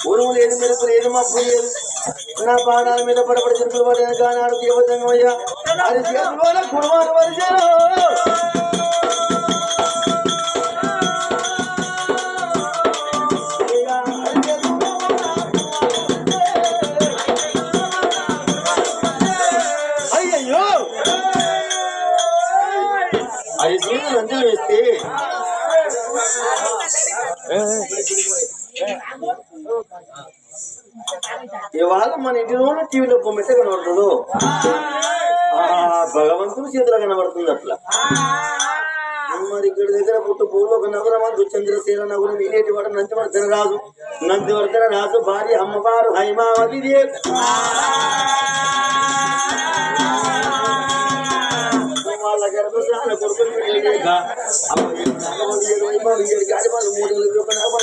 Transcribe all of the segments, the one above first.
ఉరుములు ఏది మెరుపులు ఏది మబ్బు లేదు నా పాదాల మీద పడబడి చెరుకులు పడిన కానాడు దేవతంగమయ్యా అది చేతుల కుర్మాను పరిచయం అయ్యయ్యో అది జీవితం లంచం వేస్తే ఇవాళ మన ఇంటిలోనే టీవీలో బొమ్మెట్ట కనబడుతుందో భగవంతుని చేతులు కనబడుతుంది అట్లా మరి ఇక్కడ దగ్గర పుట్టు పూలు ఒక నగరం చంద్రశీల నగరం వీలేటి వాడు నందివర్ధన రాజు నందివర్ధన రాజు భార్య అమ్మవారు హైమావతి దేవి వాళ్ళ గర్భశాల కొడుకులు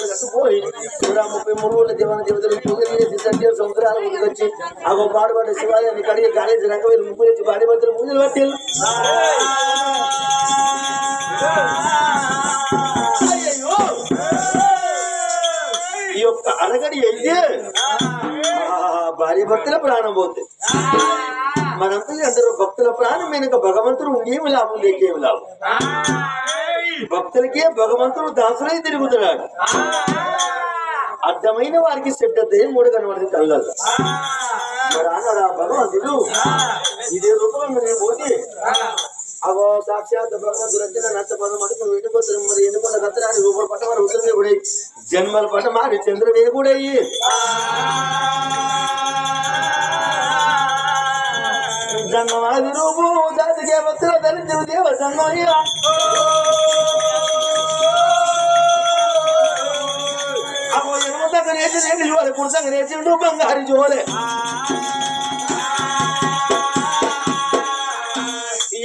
కట్టుపోయి 133 దేవన దేవతలు పూజలు చేసి సముద్రాలు వచ్చి ఆ పాడుపడ్డ శివాలయాన్ని కడిగి కాలేజీ రంగవేలు ముగ్గురు వచ్చి భార్య భర్తలు పూజలు పట్టారు. ఈ యొక్క అరగడి అయితే భార్య భర్తల ప్రాణం పోతుంది. మనంతా అందరూ భక్తుల ప్రాణం వెనుక భగవంతుడు ఉండేమి లాభం లేకేమి లాభం. భక్తులకే భగవంతుడు దాసులై తిరుగుతున్నాడు. అర్థమైన వారికి శబ్దతే మూడు కనబడింది కళ్ళల్లో. మరి అన్నాడు ఆ భగవంతుడు ఇదే రూపంలో నేను పోతే అవో సాక్షాత్ భగవంతుడు వచ్చిన నచ్చ పదం అంటే నువ్వు ఎన్నుకోవచ్చు. మరి ఎన్నుకున్న కత్తరాని రూపాయలు పట్ట వారు ఉత్తరమే కూడా జన్మల పట్ట మారి చంద్రమే కూడా అయ్యి జన్మది రూపు దాటికే భక్తుల దళిత దేవ జన్మయ్య అగో ఎనుమతక నేర్చి నేటి జోలే పురుషంగా నేర్చిండు బంగారి జోలే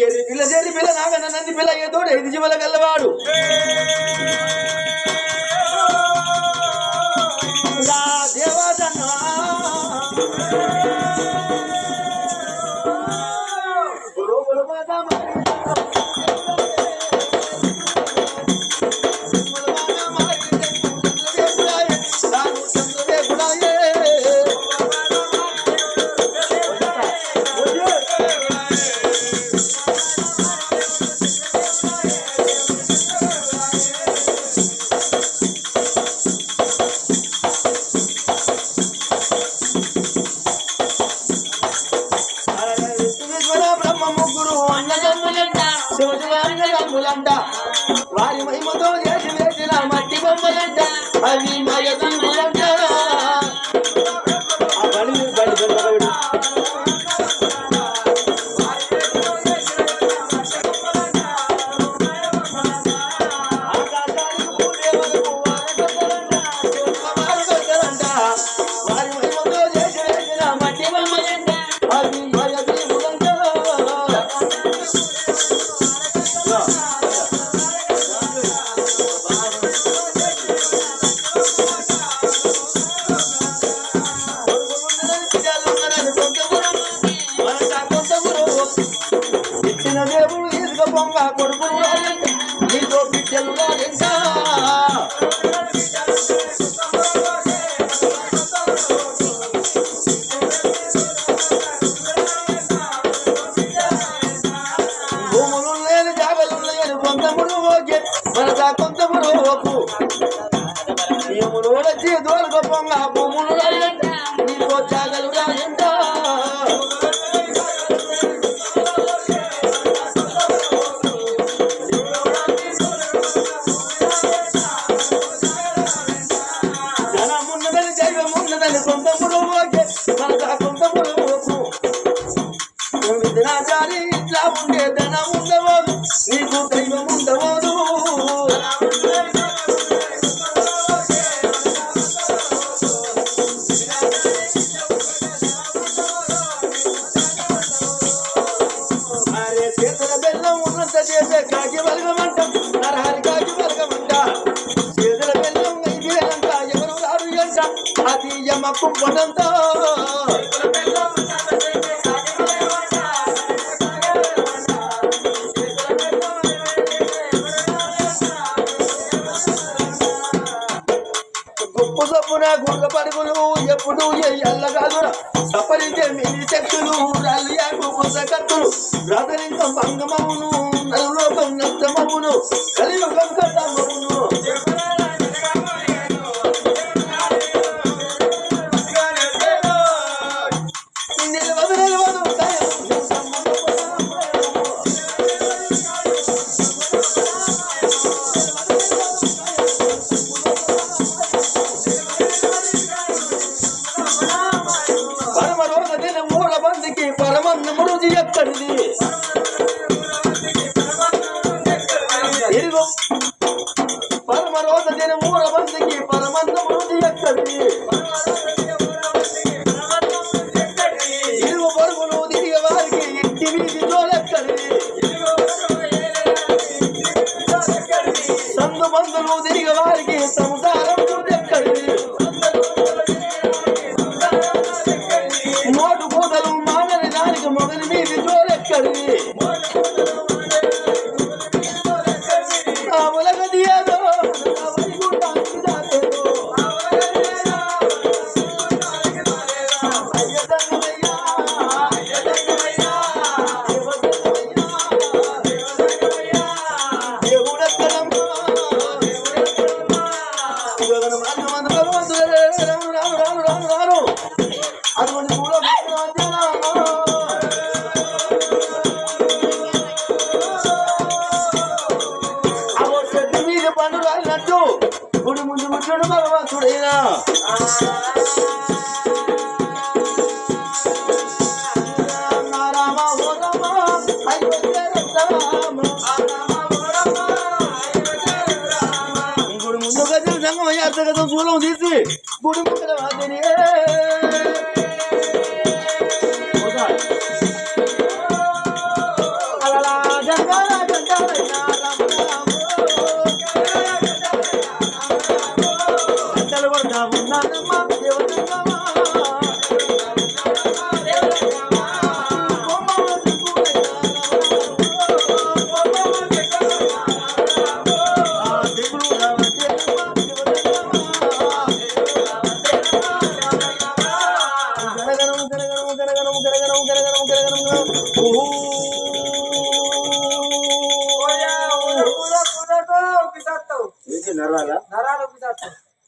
ఏది పిల్ల చేరి పిల్ల నాగన్న నంది పిల్ల ఏతోడు ఐదు జీవుల గల్లవాడు దేవజన్మ వారి మహిమతో చేసి వేసిన మట్టి బొమ్మలంట అవి మయదంట దేవుడు ఇసుక పొంగ కొడుకు నీతో బిడ్డలు భూములు లేని జాగలు లేని కొంతముడు ఓకే మనసా కొంతముడు ఓకు భూములు వచ్చి దోలుక పొంగ భూములు నీతో జాగలు రాజంట కొంతముడు ఓకే మనసా కొంతముడు ఓకు విద్రాచారి ఇట్లా ఉండే ధనం ఉండ నీకు దైవం ఉండవదు అరే చేతుల బెల్లం ఉన్నంత చేసే కాకి బలగమంట నరహరి కాకి బలగమంట చేతుల బెల్లం అయిపోయానంట ఎవరు రారు అంట అది యమ కుంపనంతా గుర్ర పరుగులు ఎప్పుడు ఎల్లగాదురా సపరితే మిని శక్తులు రాలియాకు పుస్తకత్తులు రాజలింగం భంగమవును నలులోకం నష్టమవును కలియుగం కట్టమవును నిలవదు నిలవదు పరమన్నముడు ఎక్కడిది పరమ రోజు దిన మూల మందికి పరమన్నముడు ఎక్కడిది ఇరుగు పరుగులు తిరిగే వారికి ఇంటి వీధి జోలెక్కడిది సందు మందులు తిరిగే వారికి సంసారం ఎక్కడిది నోటు కూతలు మానని దానికి మొగలి మీది జోలెక్కడిది ఆ ఉలగదియాదో అటువంటి మీద పండుగ అన్నట్టు గుడి ముందు కూర్చోడు భగవంతుడైనా గుడి ముందు గది సంగం అయ్యార్థగతం శూలం తీసి గుడి ముందు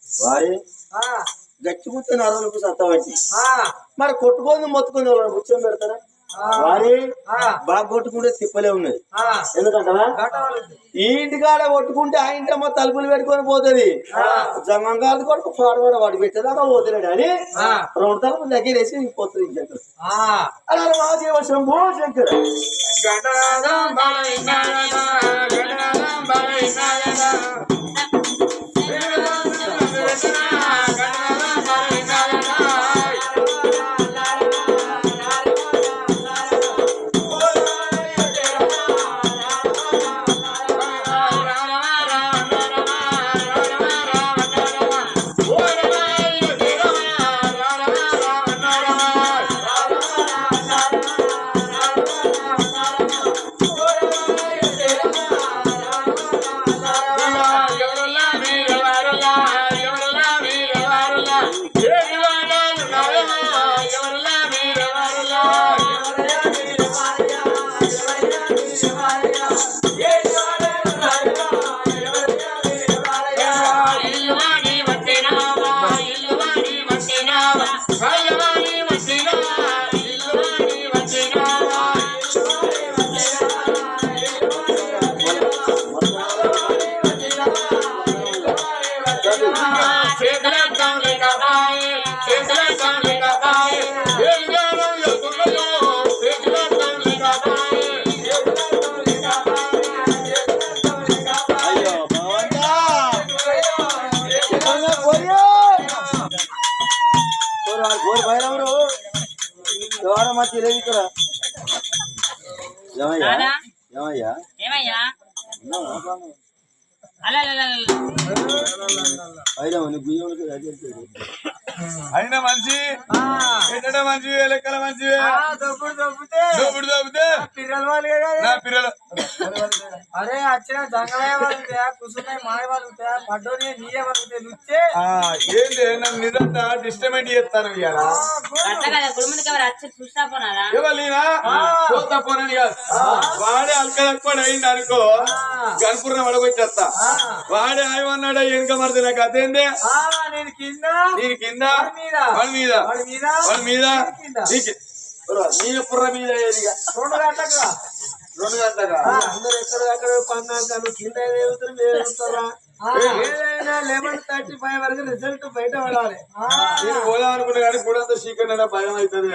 వారి గచ్చి కూర్చొని నరాలకు సత్తబట్టి మరి కొట్టుకొని మొత్తుకొని కూర్చొని పెడతారా వారి బాగా కొట్టుకుంటే తిప్పలే ఉన్నది ఎందుకంటారా ఈ ఇంటికాడ కొట్టుకుంటే ఆ ఇంటమ్మ తలుపులు పెట్టుకొని పోతుంది జంగంగాది కొడుకు ఫార్వర్డ్ వాడు పెట్టేదాకా పోతున్నాడు అని రెండు తలుపులు దగ్గర వేసి పోతుంది ఇంకెక్కడ అలా మహాదేవ శంభో శంకర ఏమయ్యా అలా అయినా మంచి ఎట్టడం మంచి లెక్కల మంచి పిల్లలు అరే వచ్చిన జంగలయ్య వాళ్ళుంటే కుసుమయ్య మాయ వాళ్ళుంటే పడ్డోని నీయ వాళ్ళుంటే నుచ్చే ఏంటి నన్ను నిజంగా డిస్టర్బెంట్ చేస్తాను పోతా పోనని కాదు వాడే అల్కదక్కువ అయింది అనుకో గన్పురం పడగొచ్చేస్తా వాడే ఆయమన్నాడా వెనుక మరిది నాకు అదేందే నేను కింద వాడి మీద నీ పుర్ర మీద 2 గంటలుగా 2 గంటలుగా అందరు ఎక్కడ పన్నాను కింద ఏదైనా 11:35 వరకు రిజల్ట్ బయట పడాలి నేను పోదాం అనుకున్నా కానీ కూడా సీక్రెట్ భయం అవుతుంది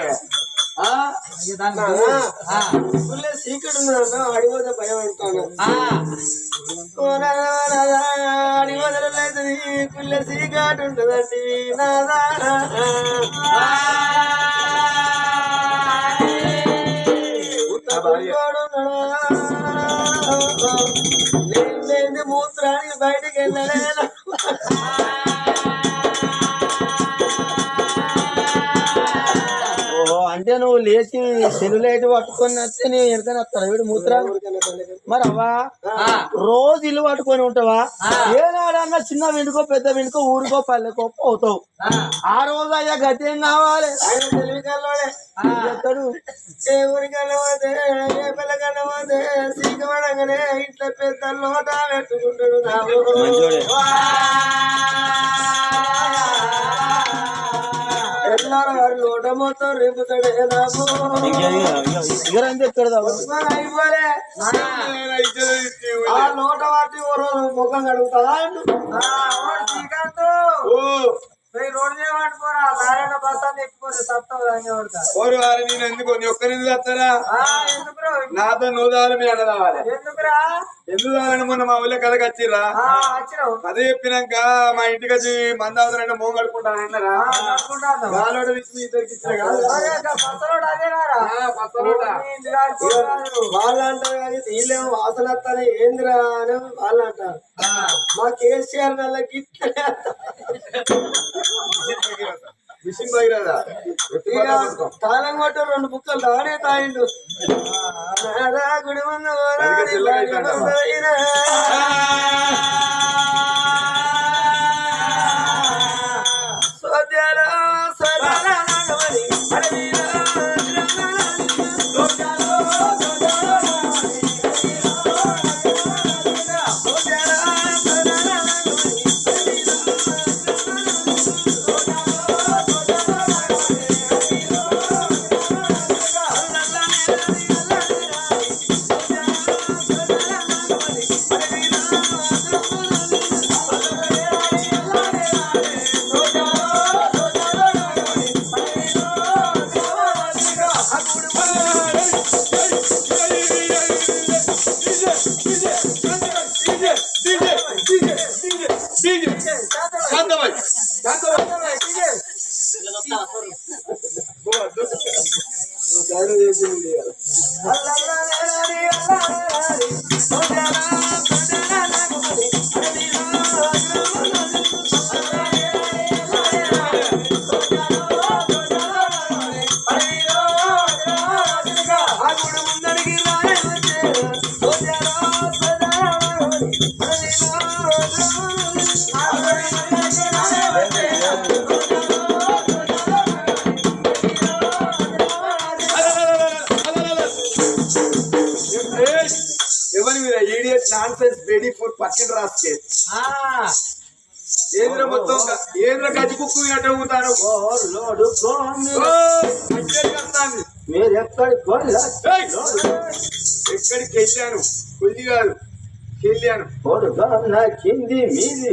సీక్రెట్ ఉన్నదన్న అడిపోతే భయం అంటాను అడిపోదలైతుంది కుళ్ళ సీక్రెట్ ఉంటుందండి నాదా మూత్రానికి బయటకు వెళ్ళలేను అంటే నువ్వు లేచి సెల్యులైట్ పట్టుకొని వస్తే నేను వెనకని వస్తాను వీడు మూత్రాలు మరి అవ్వా రోజు ఇల్లు పట్టుకొని ఉంటావా ఏనాడన్నా చిన్న వెండుకో పెద్ద వెండుకో ఊరికో పల్లెకో పోతావు ఆ రోజు అయ్యా గతి ఏం కావాలి ఆయన తెలివికల్లోనే చెప్తాడు ఏ ఊరికల్లా పోతే ఏ పిల్లకల్లా పోతే సీకమడగానే ఇట్లా పెద్ద లోట పెట్టుకుంటాడు ఎల్లారు వారి లోట మొత్తం రేపుతాడే నాకు ఇగరంటే ఎక్కడ అయిపోలే ఆ లోట వాటి ముఖం కడుగుతాడా శ్రీకాంత్ రోడ్డు చేయమంటుకోరా నారాయణ బస్ అని ఎక్కిపోతే ఓరు వారి నేను ఎందుకు ఒక్కరిని వస్తారా నాతో నూదాలు మీ అన్న రావాలి ఎందుకురా ఎందుకు రావాలని మొన్న మా ఊళ్ళో కథకి వచ్చిర్రా అదే చెప్పినాక మా ఇంటికి వచ్చి మందావుతారంటే మోం కడుకుంటాను అన్నారా వాళ్ళోడు ఇచ్చి ఇద్దరికి వాళ్ళు అంటారు కానీ వీళ్ళేమో వాసన వస్తానే ఏందిరా అని వాళ్ళు అంటారు మా కేసీఆర్ నల్లకి మిషన్ భగీరథ తాళం కొట్టు 2 బుక్కలు తాడే తాయిండు గుడి ముందు సోద్యాల పక్కన రాస్తే ఏంద్ర మొత్తం ఏంద్ర గజ్జి కుక్కు అడుగుతాను మీరు ఎక్కడికి వెళ్ళాను కొద్ది కాదు వెళ్ళాను కింది మీది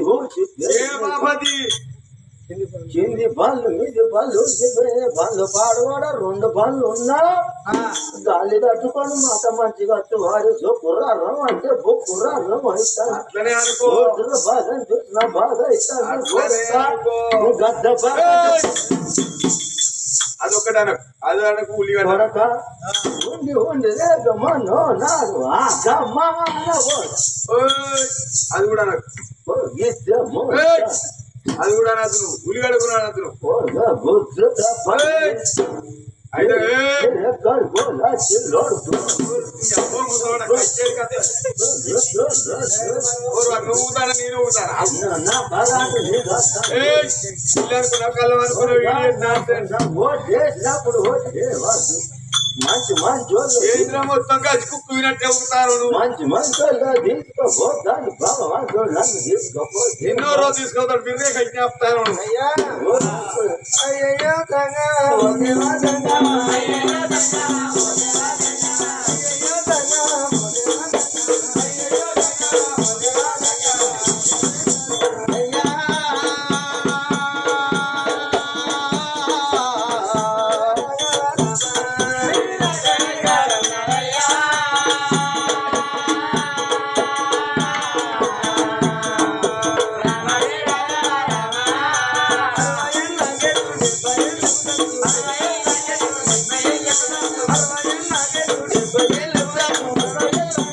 కింది పళ్ళు మీది పళ్ళు పళ్ళు పాడవాడ 2 పళ్ళు ఉన్నా గాలి తట్టుకొని మాట మంచిగా వచ్చు వారి కుర్రారం అంటే కుర్రారం అట్లనే అనుకో బాధ చూసిన బాధ ఇస్తాను గద్ద అదొక్కటి అనకు అది అనకు ఉల్లిగడ్డ కొడక ఉండి ఉండి రేగమనో నాడు ఆగమనవో ఓయ్, అది కూడా అనకు ఓ గిద్దమో ఏయ్, అది కూడా అనద్దు నువ్వు ఉల్లిగడ్డ కూడా అనద్దు నువ్వు. ఓ గుద్దుత పై అయితే ఏయ్, రేగర్ గోలా చిల్లోడు ఈ అబ్బో ముసలోడా, కచ్చేరి కథ. ఓరు అటు నువ్వు ఊతాడా, నేను ఊతానా? నా బాలాకు నిదాసా ఏయ్, ఇల్లు అనుకున్నావు, కళ్ళం అనుకున్నావు, idiot nonsense. ఓ చేసినప్పుడు ఓ దేవాదు మంచి మంచోళ్ళు ఏంద్రా మొత్తం కలిసి కుక్కు వినట్టే ఊతారు నువ్వు. మంచి మంచోళ్ళు తీసుకోపోతాను బాబా నన్ను తీసుకోపో ఎన్నో రోజు తీసుకోతాడు బిర్రే కట్టి ఆపుతాను నువ్వు. అయ్యా అయ్యయ్యో తంగా ఓ దేవా తంగా అయ్యయ్యో తంగా ఓ దేవా తంగా అయ్యయ్యో తంగా ఓ దేవా తంగా అయ్యయ్యో తంగా ఓ దేవా తంగా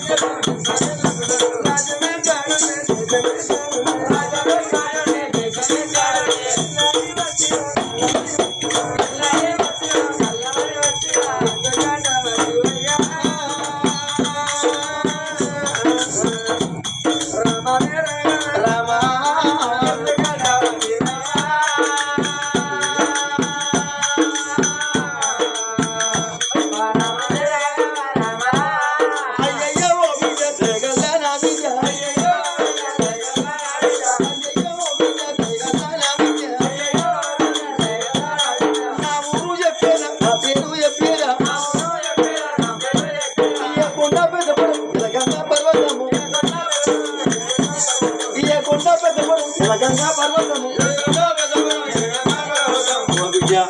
అయ్యా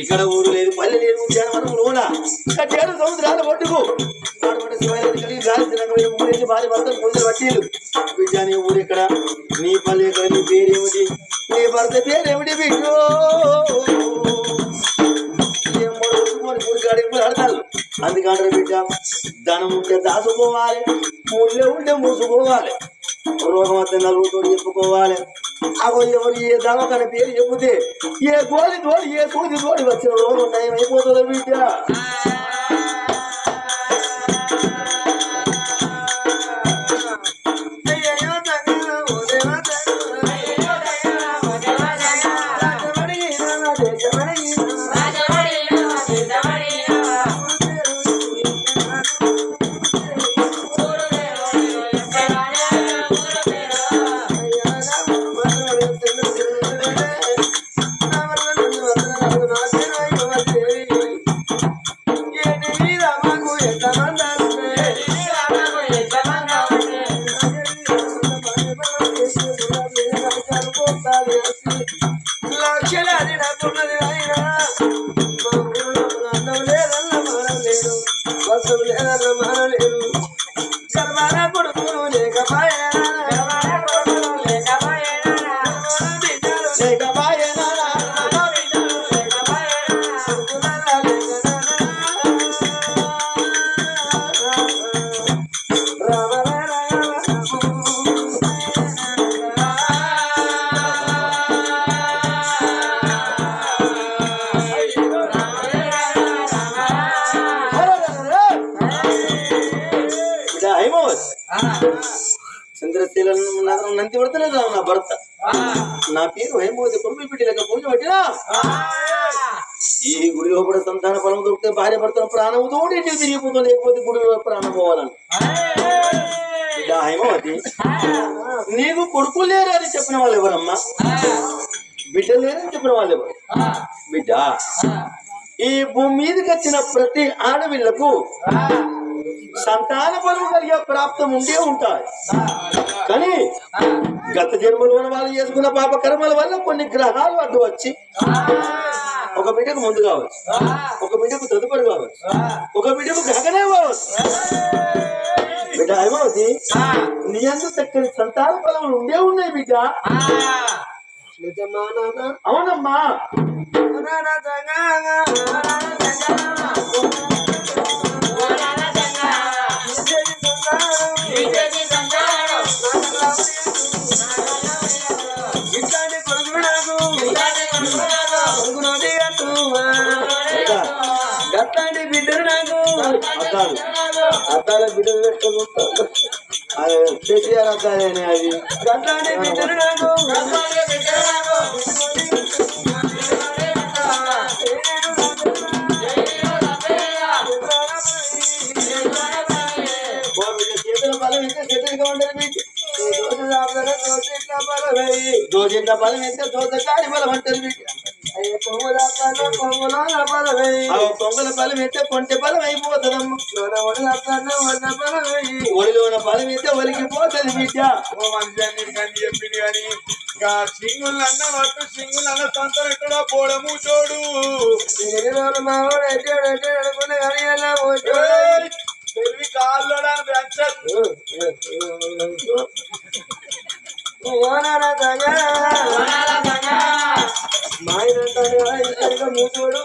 ఇక్కడ ఊరు లేదు పల్లె లేదు ఉద్యానవనం లోన కట్టేడు సముద్రాల ఒడ్డుకు ఊరేసి భార్య భర్త పూజలు పట్టీలు విద్యాని ఊరు ఇక్కడ నీ పల్లె ఎక్కడ నీ పేరేమిటి నీ భర్త పేరేమిటి బిడ్డో ఆడతారు అందుకంటారు బిడ్డ ధనం ఉంటే దాచుకోవాలి ముళ్ళే ఉంటే మూసుకోవాలి రోగం వస్తే నలుగురితో చెప్పుకోవాలి అగో ఎవరు ఏ దవాఖాన పేరు చెబితే ఏ గోలి తోడి ఏ సూది తోడి వచ్చిన రోగం నయం అయిపోతుంది బిడ్డ అయ్యయ్యో తంగా ఓ దేవా తంగా అయ్యయ్యో తంగా ఓ దేవా తంగా రాజమణి లక్షలాది డబ్బున్నది అయినా అన్నం లేదన్న మానలేరు వసం లేదన్న మానలేరు గర్భాన కొడుకులు లేకపాయనా చంద్రశీల నంది పడతలేదు నా భర్త నా పేరు హేమవతి కొమ్మి పెట్టిలేక పూజ పట్టినా ఈ గుడి లోపల సంతాన ఫలం దొరికితే భార్య భర్తను ప్రాణంతో ఇంటికి తిరిగిపోతుంది లేకపోతే గుడి ప్రాణం పోవాలని హేమవతి నీకు కొడుకు లేరు అని చెప్పిన వాళ్ళు ఎవరమ్మా బిడ్డ లేరని చెప్పిన వాళ్ళు ఎవరు బిడ్డ ఈ భూమి మీదకి వచ్చిన ప్రతి ఆడవిళ్లకు సంతాన బలం కలిగే ప్రాప్తం ఉండే ఉంటాయి కానీ గత జన్మలోన వాళ్ళు చేసుకున్న పాప కర్మల వల్ల కొన్ని గ్రహాలు అడ్డు వచ్చి ఒక బిడ్డకు ముందు కావచ్చు ఒక బిడ్డకు తదుపరి కావచ్చు ఒక బిడ్డకు గగనే కావచ్చు బిడ్డ హేమవతి నీ అందు చక్కని సంతాన బలములు ఉండే ఉన్నాయి బిడ్డ నిజమా నాన్న అవునమ్మా నాన్న సంగమా ఇట్లాంటి కొడుకు నాకు కొడుకునోటి కట్టువా గట్లాంటి బిడ్డలు నాకు అద్దాలు అద్దాల బిడ్డలు పెట్టుకుంటా అది కేసీఆర్ అద్దాలేనే అది గట్లాంటి బిడ్డలు నాకు చేతుల బలం అయితే చేతులుగా ఉండదు మీకు కొమ్ముల దోజంత బలం అయితే దోసకారి బలం అంటారు మీకు పొంగల బలం అయితే కొంటె బలం అయిపోతుందమ్మ ఒడిలోన బలం అయితే ఒలికిపోతుంది బిడ్డ ఓ మనిషి అన్నిటికీ అన్ని చెప్పింది కానీ ఇంకా సింగులు అన్న పట్టు సింగులు అన్న సంతరం ఎక్కడో పోవడము చోడు తెలివి కాళ్ళు మాయనంటే మూతోడు